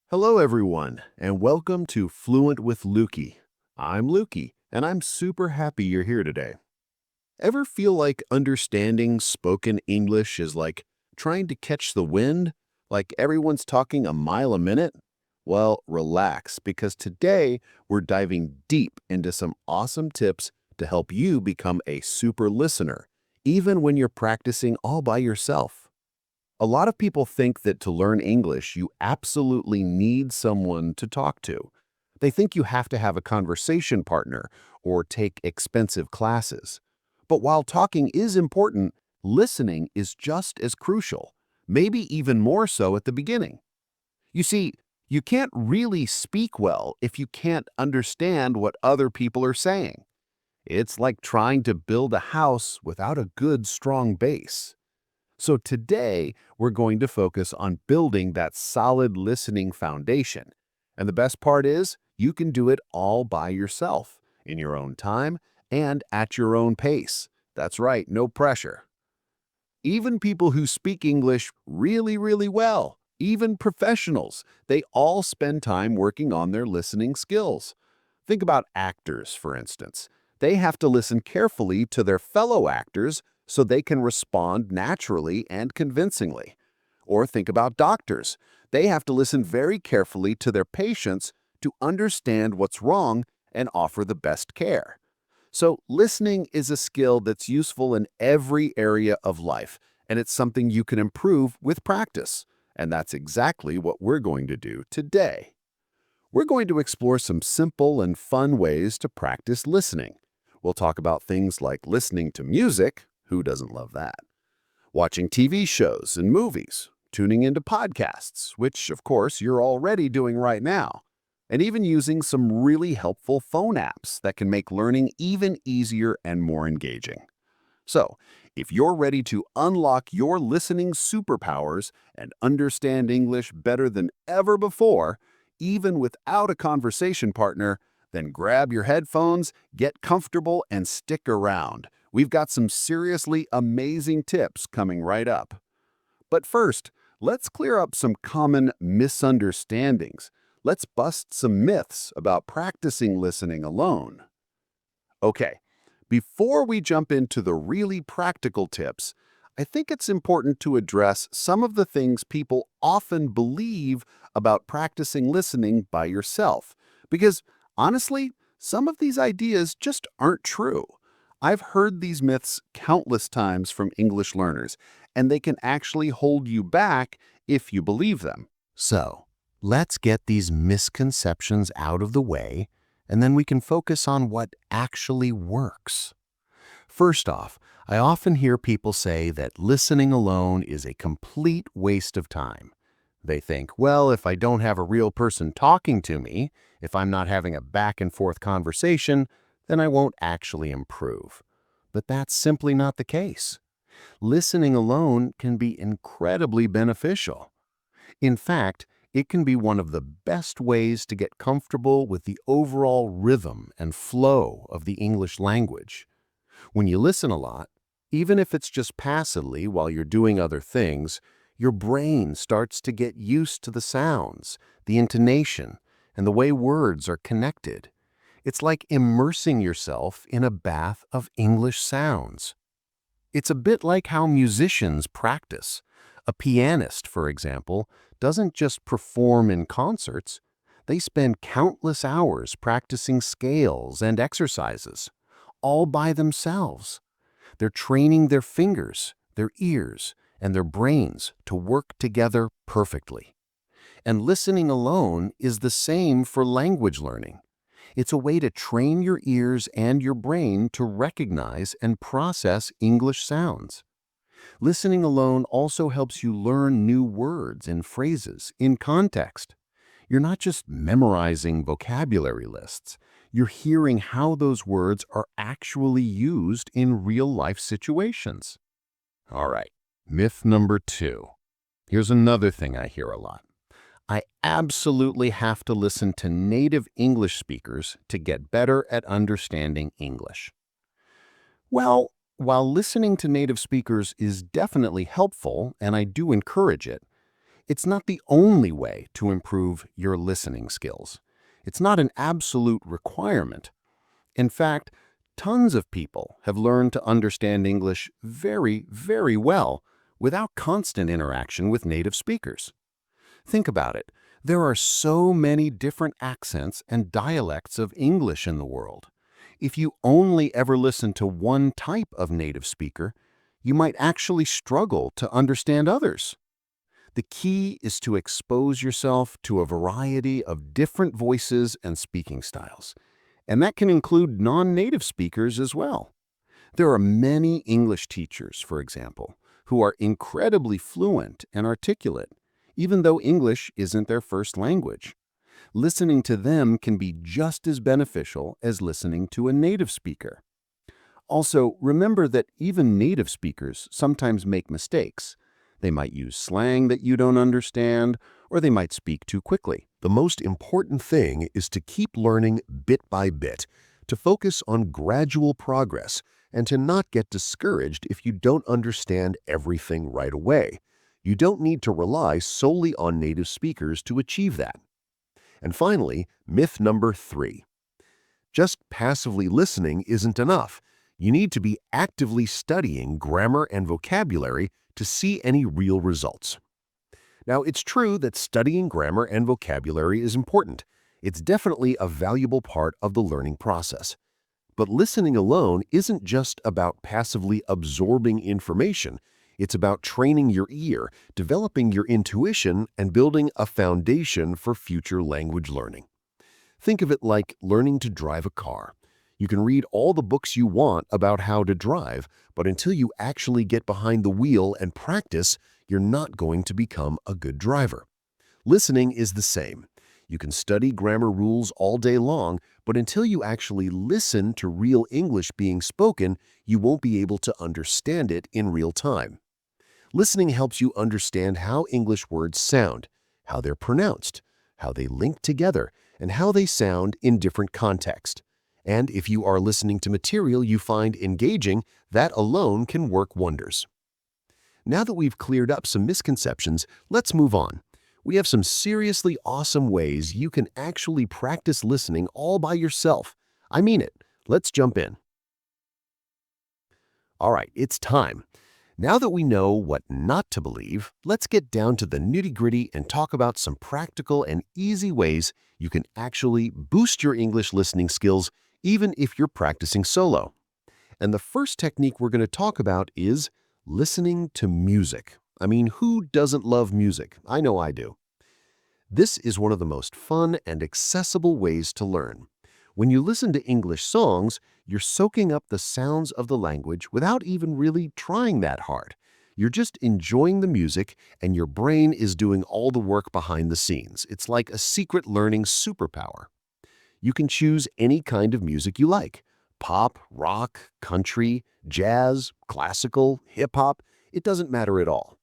Hello, everyone, and welcome to Fluent with Looki. I'm Looki, and I'm super happy you're here today. Ever feel like understanding spoken English is like trying to catch the wind? Like everyone's talking a mile a minute? Well, relax, because today we're diving deep into some awesome tips to help you become a super listener, even when you're practicing all by yourself. A lot of people think that to learn English, you absolutely need someone to talk to. They think you have to have a conversation partner or take expensive classes. But while talking is important, listening is just as crucial, maybe even more so at the beginning. You see, you can't really speak well if you can't understand what other people are saying. It's like trying to build a house without a good, strong base. So today, we're going to focus on building that solid listening foundation. And the best part is, you can do it all by yourself, in your own time, and at your own pace. That's right, no pressure. Even people who speak English really, really well, even professionals, they all spend time working on their listening skills. Think about actors, for instance. They have to listen carefully to their fellow actors so they can respond naturally and convincingly. Or think about doctors. They have to listen very carefully to their patients to understand what's wrong and offer the best care. So, listening is a skill that's useful in every area of life, and it's something you can improve with practice. And that's exactly what we're going to do today. We're going to explore some simple and fun ways to practice listening. We'll talk about things like listening to music, who doesn't love that? Watching TV shows and movies, tuning into podcasts, which of course you're already doing right now, and even using some really helpful phone apps that can make learning even easier and more engaging. So, if you're ready to unlock your listening superpowers and understand English better than ever before, even without a conversation partner, then grab your headphones, get comfortable, and stick around. We've got some seriously amazing tips coming right up. But first, let's clear up some common misunderstandings. Let's bust some myths about practicing listening alone. Okay, before we jump into the really practical tips, I think it's important to address some of the things people often believe about practicing listening by yourself. Because honestly, some of these ideas just aren't true. I've heard these myths countless times from English learners, and they can actually hold you back if you believe them. So, let's get these misconceptions out of the way, and then we can focus on what actually works. First off, I often hear people say that listening alone is a complete waste of time. They think, well, if I don't have a real person talking to me, if I'm not having a back and forth conversation, then I won't actually improve. But that's simply not the case. Listening alone can be incredibly beneficial. In fact, it can be one of the best ways to get comfortable with the overall rhythm and flow of the English language. When you listen a lot, even if it's just passively while you're doing other things, your brain starts to get used to the sounds, the intonation, and the way words are connected. It's like immersing yourself in a bath of English sounds. It's a bit like how musicians practice. A pianist, for example, doesn't just perform in concerts. They spend countless hours practicing scales and exercises, all by themselves. They're training their fingers, their ears, and their brains to work together perfectly. And listening alone is the same for language learning. It's a way to train your ears and your brain to recognize and process English sounds. Listening alone also helps you learn new words and phrases in context. You're not just memorizing vocabulary lists. You're hearing how those words are actually used in real-life situations. All right, myth number 2. Here's another thing I hear a lot. I absolutely have to listen to native English speakers to get better at understanding English. Well, while listening to native speakers is definitely helpful, and I do encourage it, It's not the only way to improve your listening skills. It's not an absolute requirement. In fact, tons of people have learned to understand English very, very well without constant interaction with native speakers. Think about it. There are so many different accents and dialects of English in the world. If you only ever listen to one type of native speaker, you might actually struggle to understand others. The key is to expose yourself to a variety of different voices and speaking styles, and that can include non-native speakers as well. There are many English teachers, for example, who are incredibly fluent and articulate, even though English isn't their first language. Listening to them can be just as beneficial as listening to a native speaker. Also, remember that even native speakers sometimes make mistakes. They might use slang that you don't understand, or they might speak too quickly. The most important thing is to keep learning bit by bit, to focus on gradual progress, and to not get discouraged if you don't understand everything right away. You don't need to rely solely on native speakers to achieve that. And finally, myth number 3. Just passively listening isn't enough. You need to be actively studying grammar and vocabulary to see any real results. Now, it's true that studying grammar and vocabulary is important. It's definitely a valuable part of the learning process. But listening alone isn't just about passively absorbing information. It's about training your ear, developing your intuition, and building a foundation for future language learning. Think of it like learning to drive a car. You can read all the books you want about how to drive, but until you actually get behind the wheel and practice, you're not going to become a good driver. Listening is the same. You can study grammar rules all day long, but until you actually listen to real English being spoken, you won't be able to understand it in real time. Listening helps you understand how English words sound, how they're pronounced, how they link together, and how they sound in different contexts. And if you are listening to material you find engaging, that alone can work wonders. Now that we've cleared up some misconceptions, let's move on. We have some seriously awesome ways you can actually practice listening all by yourself. I mean it. Let's jump in. All right, it's time. Now that we know what not to believe, let's get down to the nitty-gritty and talk about some practical and easy ways you can actually boost your English listening skills even if you're practicing solo. And the first technique we're going to talk about is listening to music. I mean, who doesn't love music? I know I do. This is one of the most fun and accessible ways to learn. When you listen to English songs, you're soaking up the sounds of the language without even really trying that hard. You're just enjoying the music, and your brain is doing all the work behind the scenes. It's like a secret learning superpower. You can choose any kind of music you like. Pop, rock, country, jazz, classical, hip-hop, it doesn't matter at all.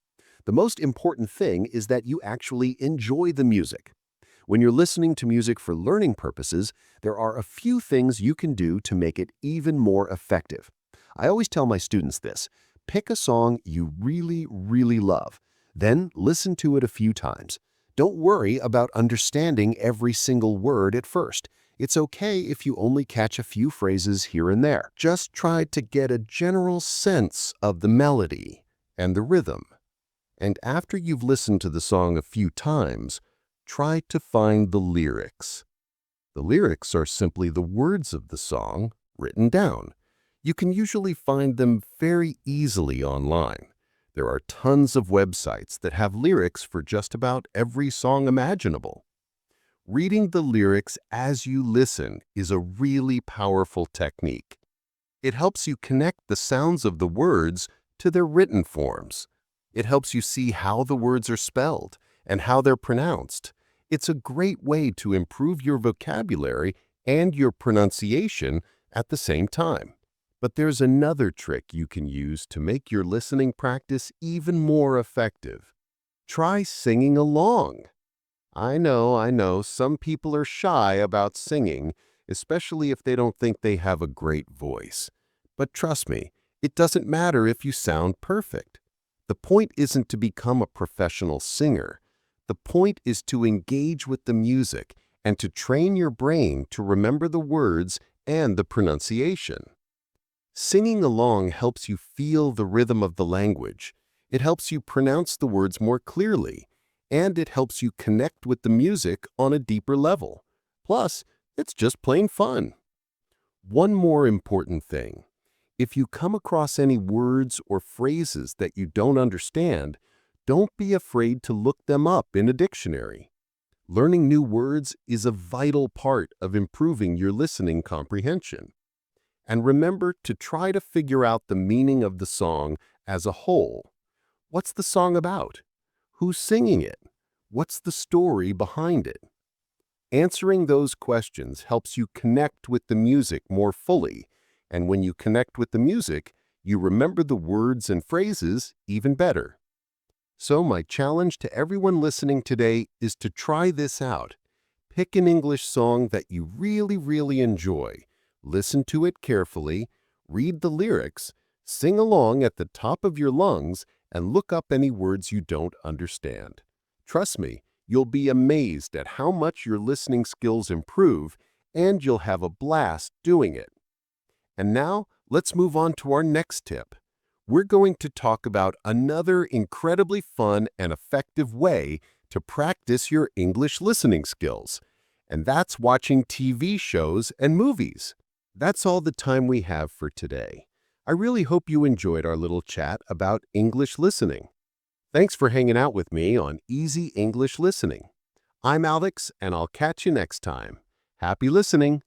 The most important thing is that you actually enjoy the music. When you're listening to music for learning purposes, there are a few things you can do to make it even more effective. I always tell my students this: pick a song you really, really love, then listen to it a few times. Don't worry about understanding every single word at first. It's okay if you only catch a few phrases here and there. Just try to get a general sense of the melody and the rhythm. And after you've listened to the song a few times, try to find the lyrics. The lyrics are simply the words of the song written down. You can usually find them very easily online. There are tons of websites that have lyrics for just about every song imaginable. Reading the lyrics as you listen is a really powerful technique. It helps you connect the sounds of the words to their written forms. It helps you see how the words are spelled and how they're pronounced. It's a great way to improve your vocabulary and your pronunciation at the same time. But there's another trick you can use to make your listening practice even more effective. Try singing along. I know, some people are shy about singing, especially if they don't think they have a great voice. But trust me, it doesn't matter if you sound perfect. The point isn't to become a professional singer. The point is to engage with the music and to train your brain to remember the words and the pronunciation. Singing along helps you feel the rhythm of the language. It helps you pronounce the words more clearly, and it helps you connect with the music on a deeper level. Plus, it's just plain fun. One more important thing. If you come across any words or phrases that you don't understand, don't be afraid to look them up in a dictionary. Learning new words is a vital part of improving your listening comprehension. And remember to try to figure out the meaning of the song as a whole. What's the song about? Who's singing it? What's the story behind it? Answering those questions helps you connect with the music more fully, and when you connect with the music, you remember the words and phrases even better. So my challenge to everyone listening today is to try this out. Pick an English song that you really enjoy. Listen to it carefully, read the lyrics, sing along at the top of your lungs, and look up any words you don't understand. Trust me, you'll be amazed at how much your listening skills improve, and you'll have a blast doing it. And now, let's move on to our next tip. We're going to talk about another incredibly fun and effective way to practice your English listening skills, and that's watching TV shows and movies. That's all the time we have for today. I really hope you enjoyed our little chat about English listening. Thanks for hanging out with me on Easy English Listening. I'm Alex, and I'll catch you next time. Happy listening!